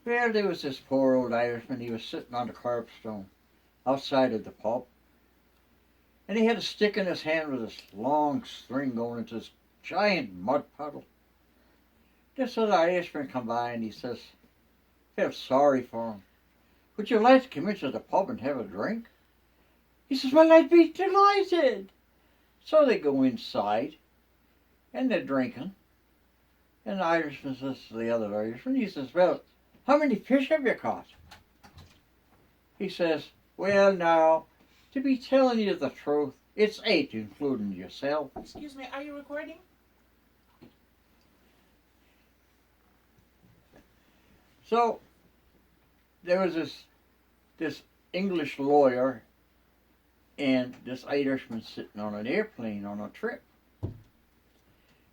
Well, there was this poor old Irishman. He was sitting on the curbstone outside of the pub. And he had a stick in his hand with this long string going into this giant mud puddle. This other Irishman come by and he says, felt sorry for him. Would you like to come into the pub and have a drink? He says, well, I'd be delighted. So they go inside and they're drinking. And the Irishman says to the other Irishman, he says, well, how many fish have you caught? He says, well, now, to be telling you the truth, it's 8, including yourself. Excuse me, are you recording? So, there was this English lawyer and this Irishman sitting on an airplane on a trip.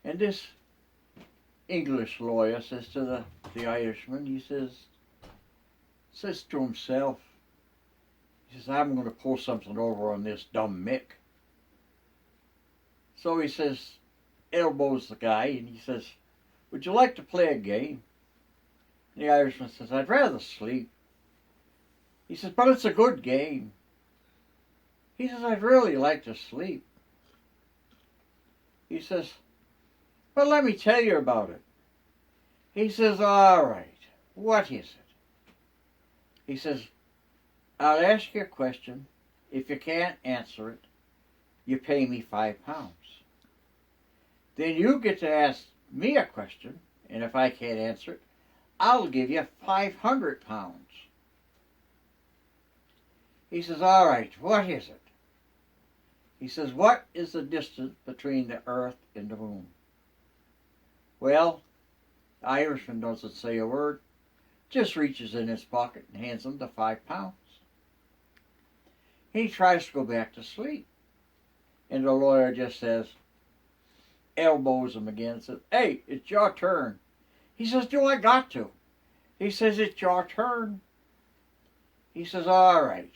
And this English lawyer says to the Irishman, he says to himself, he says, I'm going to pull something over on this dumb Mick. So he says, elbows the guy, and he says, would you like to play a game? And the Irishman says, I'd rather sleep. He says, but it's a good game. He says, I'd really like to sleep. He says, well, let me tell you about it. He says, all right, what is it? He says, I'll ask you a question. If you can't answer it, you pay me £5. Then you get to ask me a question, and if I can't answer it, I'll give you £500. He says, all right, what is it? He says, what is the distance between the earth and the moon? Well, the Irishman doesn't say a word, just reaches in his pocket and hands him the £5. He tries to go back to sleep. And the lawyer just says, elbows him again and says, hey, it's your turn. He says, do I got to? He says, it's your turn. He says, all right.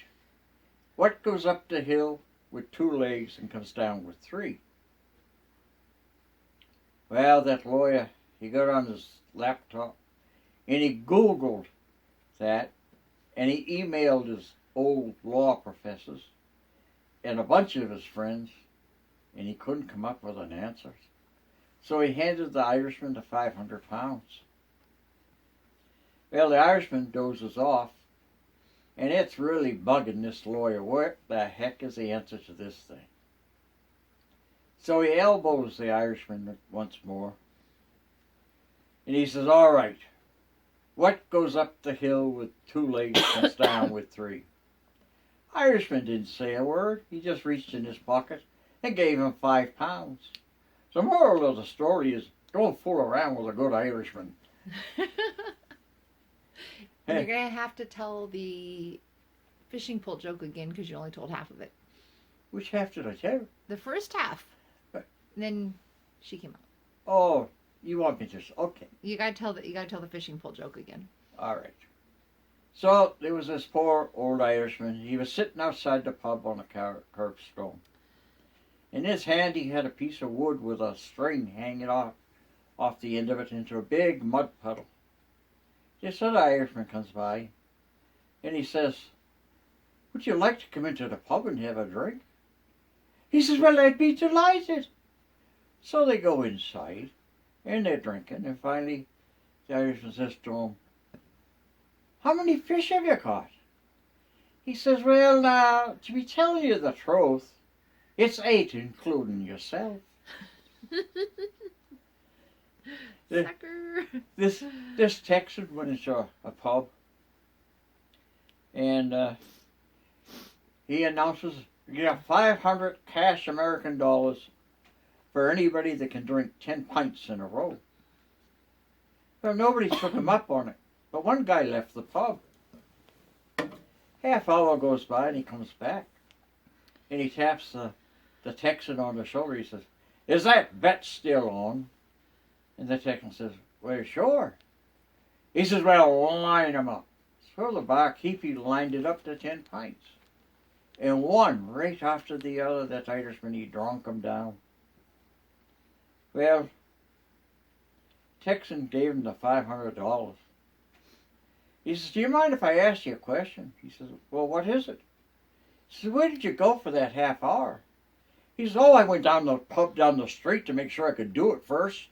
What goes up the hill with 2 legs and comes down with 3? Well, that lawyer, he got on his laptop and he Googled that and he emailed his old law professors and a bunch of his friends, and he couldn't come up with an answer. So he handed the Irishman the £500. Well, the Irishman dozes off, and it's really bugging this lawyer. What the heck is the answer to this thing? So he elbows the Irishman once more, and he says, all right, what goes up the hill with 2 legs and comes down with 3? Irishman didn't say a word. He just reached in his pocket and gave him £5. The moral of the story is, don't fool around with a good Irishman. You're going to have to tell the fishing pole joke again because you only told half of it. Which half did I tell? The first half. But, then she came out. Oh, you want me to? Okay. You got to tell the fishing pole joke again. All right. So there was this poor old Irishman. He was sitting outside the pub on a curbstone. In his hand he had a piece of wood with a string hanging off the end of it into a big mud puddle. This other Irishman comes by and he says, would you like to come into the pub and have a drink? He says, well, I'd be delighted. So they go inside and they're drinking, and finally the Irishman says to him, how many fish have you caught? He says, well, now, to be telling you the truth, it's 8, including yourself. Sucker. This Texan went into a pub, and he announces, you get 500 cash American dollars for anybody that can drink 10 pints in a row. Well, nobody took him up on it. But one guy left the pub. Half hour goes by and he comes back. And he taps the Texan on the shoulder. He says, is that bet still on? And the Texan says, well, sure. He says, well, line him up. So the barkeep, he lined it up to 10 pints. And one right after the other, that Irishman, he drunk him down. Well, Texan gave him the $500. He says, do you mind if I ask you a question? He says, well, what is it? He says, where did you go for that half hour? He says, oh, I went down the pub down the street to make sure I could do it first.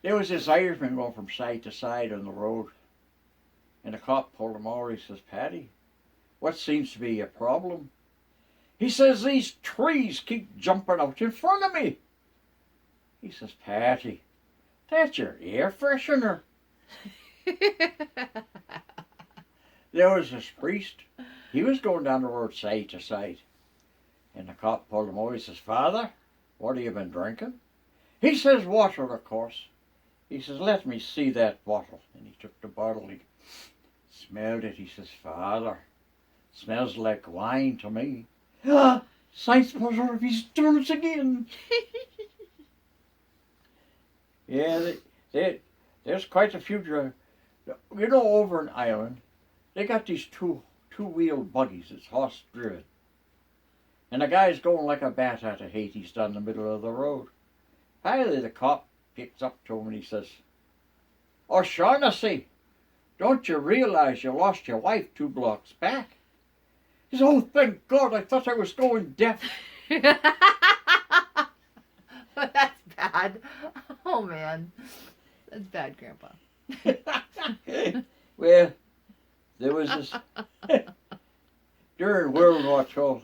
There was this Irishman going from side to side on the road. And the cop pulled him over. He says, Paddy, what seems to be your problem? He says, these trees keep jumping out in front of me. He says, Paddy, that's your air freshener. There was this priest. He was going down the road side to side. And the cop pulled him over. He says, Father, what have you been drinking? He says, water, of course. He says, let me see that bottle. And he took the bottle. He smelled it. He says, Father, smells like wine to me. Ah, science preserve, he's doing it again. Yeah, there's quite a few. You know, over in Ireland, they got these two-wheeled buggies. It's horse-driven. And the guy's going like a bat out of Hades down the middle of the road. Finally, the cop picks up to him and he says, O'Shaughnessy, don't you realize you lost your wife 2 blocks back? He says, oh, thank God, I thought I was going deaf. That's bad. Oh, man. That's bad, Grandpa. Well, there was this, during World War II,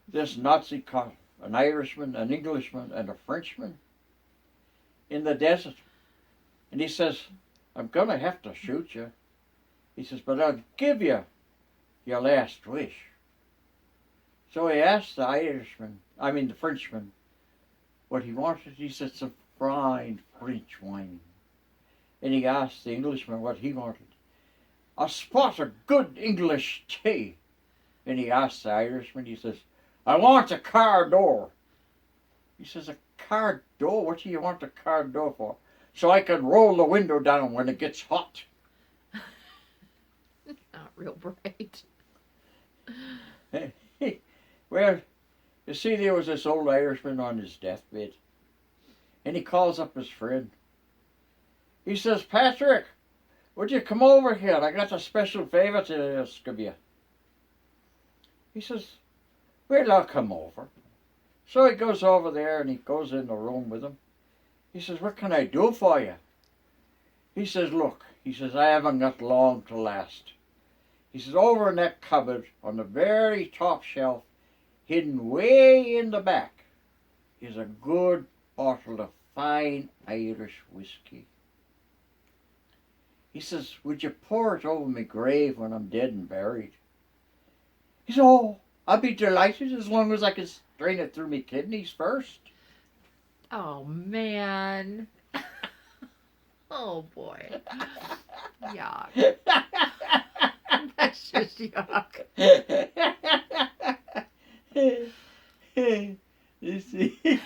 this Nazi caught an Irishman, an Englishman, and a Frenchman in the desert. And he says, I'm going to have to shoot you. He says, but I'll give you your last wish. So he asked the Frenchman, what he wanted. He said, some fine French wine. And he asked the Englishman what he wanted. A spot of good English tea. And he asked the Irishman, he says, I want a car door. He says, a car door? What do you want a car door for? So I can roll the window down when it gets hot. Not real bright. Well, you see, there was this old Irishman on his deathbed. And he calls up his friend. He says, Patrick, would you come over here? I got a special favour to ask of you. He says, well, I'll come over. So he goes over there and he goes in the room with him. He says, what can I do for you? He says, look, he says, I haven't got long to last. He says, over in that cupboard on the very top shelf, hidden way in the back, is a good bottle of fine Irish whiskey. He says, would you pour it over my grave when I'm dead and buried? He says, oh, I'll be delighted as long as I can drain it through my kidneys first. Oh, man. Oh, boy. Yuck. That's just yuck. You see?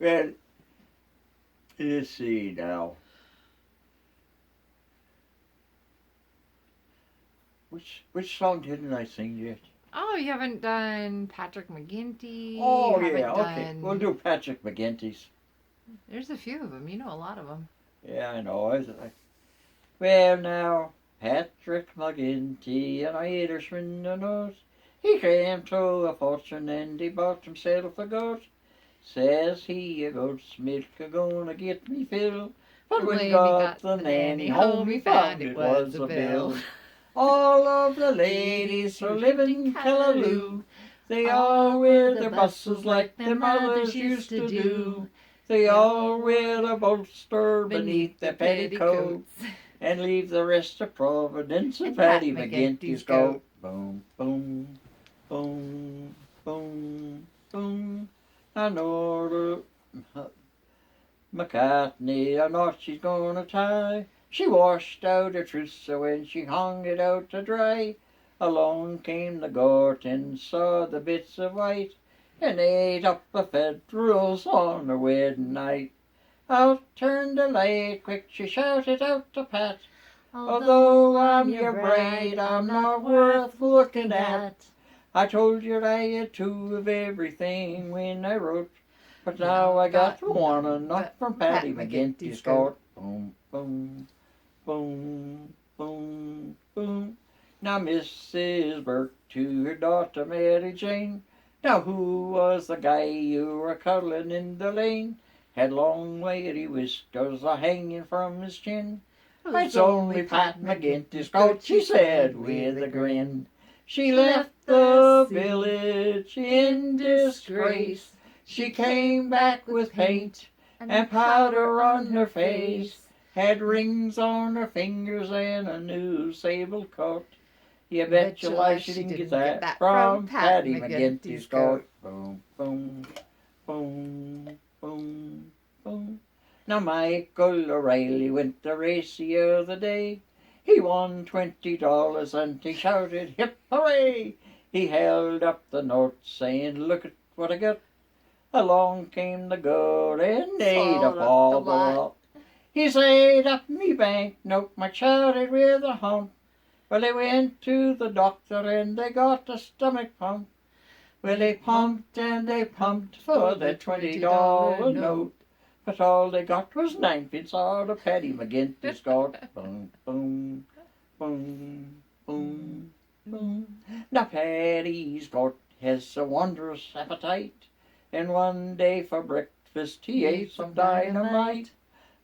Well, let's see now. Which song didn't I sing yet? Oh, you haven't done Patrick McGinty. Oh, you yeah, haven't okay. done- We'll do Patrick McGinty's. There's a few of them. You know a lot of them. Yeah, I know. Well, now, Patrick McGinty, an Irishman, and us, he came to a fortune and he bought himself a goat. Says he, a goat's milk a-gonna get me fill. But when he got the nanny home, he found it was a bill. All of the ladies who live in Callaloo, they all wear their bustles like their mothers used to do. They all wear a bolster beneath their petticoats and leave the rest of Providence and Paddy McGinty's goat. Boom, boom, boom, boom, boom. I know the McCartney, I know she's gonna tie. She washed out her trousseau when she hung it out to dry. Along came the goat and saw the bits of white and ate up the federals on her wedding night. Out turned the light quick, she shouted out to Pat, although I'm your bride, I'm not worth looking at. I told you I had two of everything when I wrote, but now I got one enough from Patty McGinty's coat. Boom, boom, boom, boom, boom. Now Mrs. Burke to her daughter Mary Jane. Now who was the guy you were cuddling in the lane? Had long wiry whiskers a-hanging from his chin. It's only Pat McGinty's coat, she said with a grin. She left the village in disgrace. She came back with paint and powder on her face. Had rings on her fingers and a new sable coat. You bet your life she didn't get that from Patty McGinty's coat. Boom, boom, boom, boom, boom. Now Michael O'Reilly went the race the other day. He won $20 and he shouted, hip hooray! He held up the note saying, look at what I got. Along came the girl and ate up all the lot. He's ate up me banknote, my shouted with a hump. Well, they went to the doctor and they got a stomach pump. Well, they pumped and they pumped for their $20 note. But all they got was 9 pence out of Patty McGinty's coat. Boom, boom, boom, boom, boom. Now Patty's coat has a wondrous appetite. And one day for breakfast he ate some dynamite.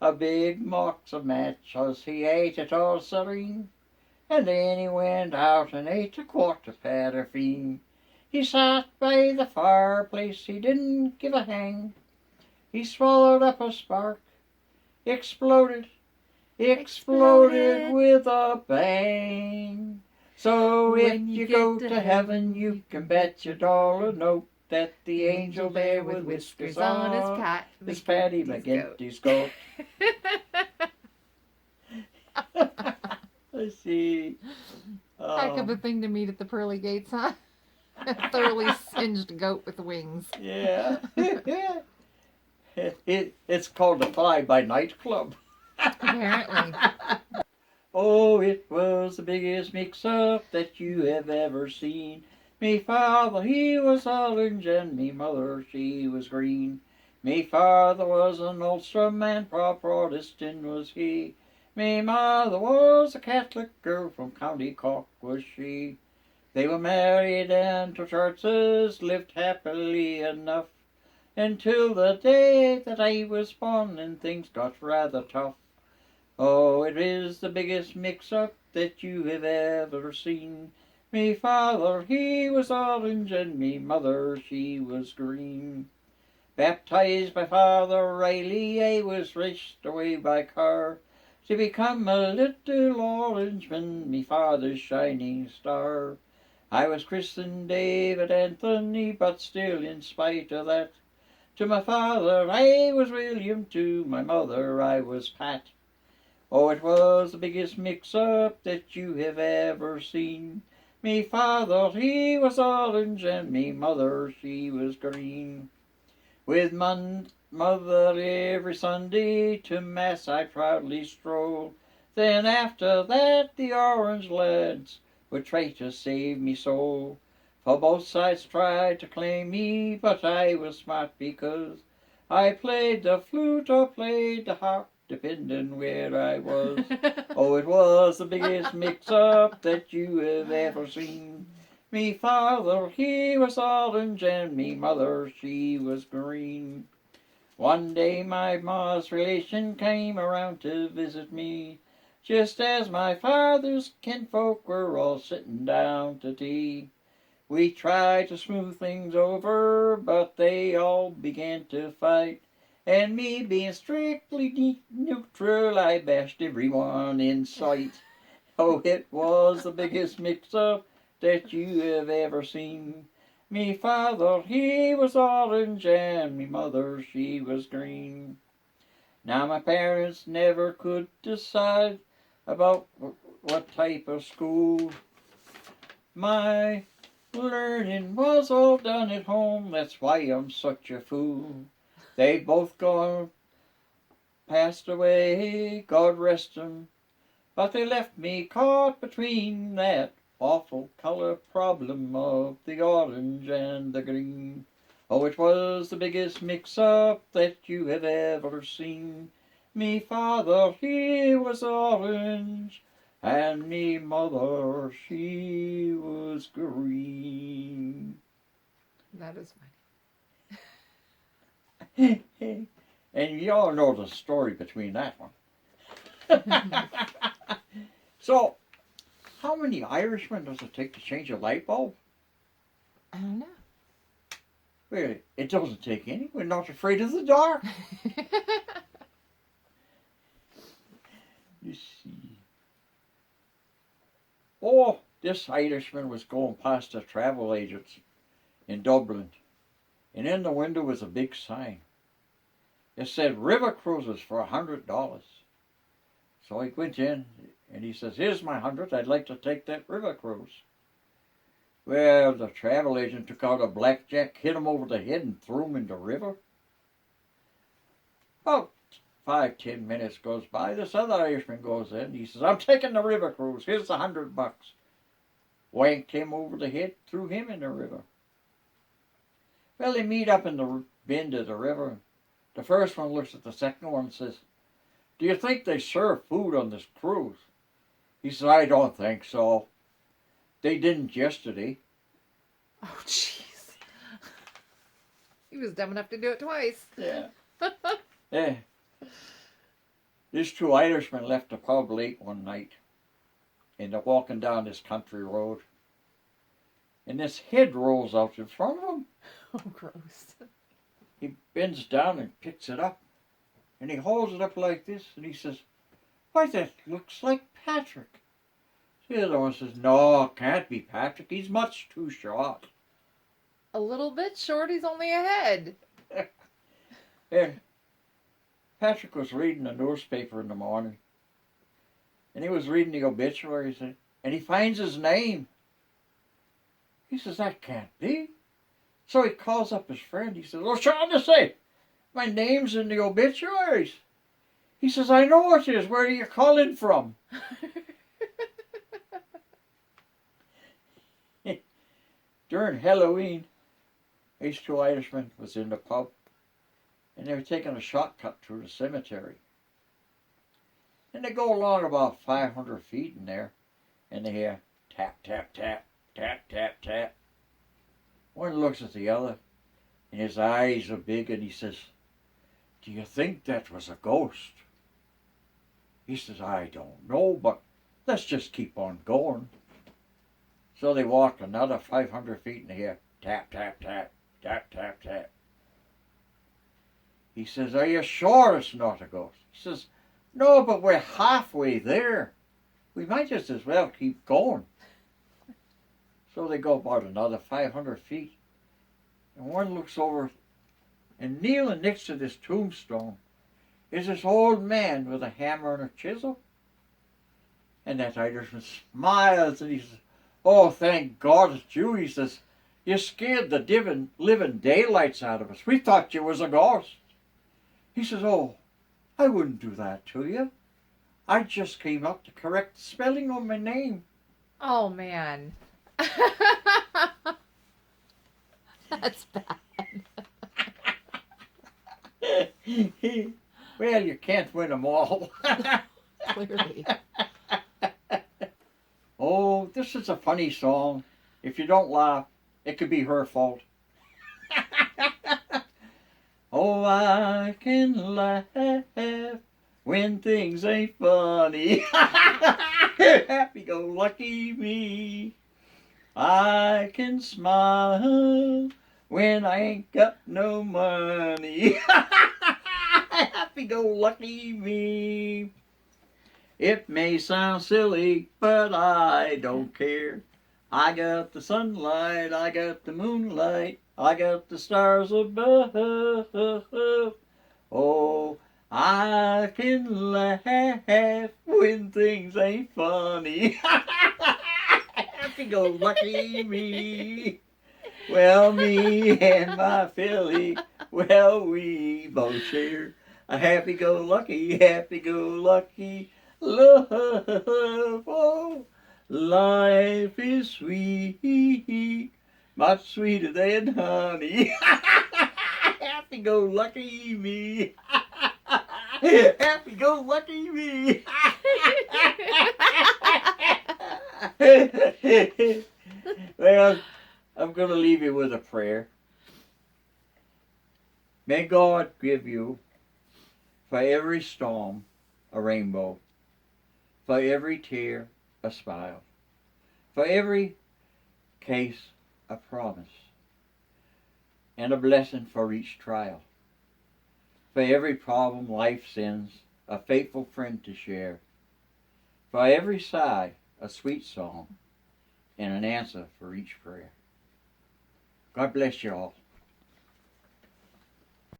A big box of matches, he ate it all serene. And then he went out and ate a quart of paraffin. He sat by the fireplace, he didn't give a hang. He swallowed up a spark, exploded with a bang. So if you go to heaven, you can bet your dollar note that the angel there with whiskers on is Patty McGinty's coat. Let's see. Heck of a thing to meet at the pearly gates, huh? A thoroughly singed goat with wings. Yeah. It's called the Fly-by-Night Club. Apparently. Oh, it was the biggest mix-up that you have ever seen. Me father, he was orange, and me mother, she was green. Me father was an Ulster man, Protestant was he. Me mother was a Catholic girl, from County Cork was she. They were married and to churches, lived happily enough, until the day that I was born and things got rather tough. Oh, it is the biggest mix-up that you have ever seen. Me father, he was orange, and me mother, she was green. Baptized by Father Riley, I was raced away by car to become a little orangeman, me father's shining star. I was christened David Anthony, but still in spite of that, to my father I was William, to my mother I was Pat. Oh, it was the biggest mix-up that you have ever seen. Me father, he was orange, and me mother, she was green. With mother every Sunday to mass I proudly stroll. Then after that the orange lads would try to save me soul. For both sides tried to claim me, but I was smart because I played the flute or played the harp, depending where I was. Oh, it was the biggest mix-up that you have ever seen. Me father, he was orange, and me mother, she was green. One day my ma's relation came around to visit me, just as my father's kinfolk were all sitting down to tea. We tried to smooth things over, but they all began to fight, and me being strictly neutral, I bashed everyone in sight. Oh, it was the biggest mix-up that you have ever seen. Me father, he was orange, and me mother, she was green. Now my parents never could decide about what type of school. My learning was all done at home, that's why I'm such a fool. They both gone, passed away, God rest 'em, but they left me caught between that awful color problem of the orange and the green. Oh, it was the biggest mix-up that you have ever seen. Me father, he was orange, and me mother, she was green. That is And you all know the story between that one. funny. So, how many Irishmen does it take to change a light bulb? I don't know. Well, it doesn't take any. We're not afraid of the dark. You see. Oh, this Irishman was going past a travel agent's in Dublin, and in the window was a big sign. It said river cruises for $100. So he went in and he says, "Here's my 100. I'd like to take that river cruise." Well, the travel agent took out a blackjack, hit him over the head, and threw him in the river. About 5-10 minutes goes by. This other Irishman goes in. He says, "I'm taking the river cruise. Here's the $100." Wanked him over the head, threw him in the river. Well, they meet up in the bend of the river. The first one looks at the second one and says, "Do you think they serve food on this cruise?" He says, "I don't think so. They didn't yesterday." Oh, jeez. He was dumb enough to do it twice. Yeah. Yeah. These two Irishmen left the pub late one night, and they're walking down this country road, and this head rolls out in front of them. Oh, gross. He bends down and picks it up, and he holds it up like this, and he says, "Why, that looks like Patrick." The other one says, "No, it can't be Patrick. He's much too short." A little bit short, he's only a head. Yeah. Patrick was reading the newspaper in the morning, and he was reading the obituaries, and he finds his name. He says, "That can't be." So he calls up his friend. He says, "Oh, trying to say, my name's in the obituaries." He says, "I know it is. Where are you calling from?" During Halloween, these two Irishmen was in the pub, and they were taking a shortcut through the cemetery. And they go along about 500 feet in there, and they hear tap, tap, tap, tap, tap, tap. One looks at the other, and his eyes are big, and he says, "Do you think that was a ghost?" He says, "I don't know, but let's just keep on going." So they walked another 500 feet, and they hear tap, tap, tap, tap, tap, tap. He says, "Are you sure it's not a ghost?" He says, "No, but we're halfway there. We might just as well keep going." So they go about another 500 feet, and one looks over, and kneeling next to this tombstone is this old man with a hammer and a chisel. And that Irishman smiles, and he says, "Oh, thank God it's you." He says, "You scared the living daylights out of us. We thought you was a ghost." He says, "Oh, I wouldn't do that to you. I just came up to correct the spelling on my name." Oh, man. That's bad. Well, you can't win them all. Clearly. Oh, this is a funny song. If you don't laugh, it could be her fault. Oh, I can laugh when things ain't funny. Happy-go-lucky me. I can smile when I ain't got no money. Happy-go-lucky me. It may sound silly, but I don't care. I got the sunlight, I got the moonlight, I got the stars above. Oh, I can laugh when things ain't funny. Happy-go-lucky me. Well, me and my filly, well, we both share a happy-go-lucky love. Oh, Life is sweet, much sweeter than honey. Happy-go-lucky me. Happy-go-lucky me. Well, I'm going to leave you with a prayer. May God give you, for every storm, a rainbow, for every tear, a smile, for every case, a promise, and a blessing for each trial. For every problem life sends, a faithful friend to share. For every sigh, a sweet song, and an answer for each prayer. God bless you all.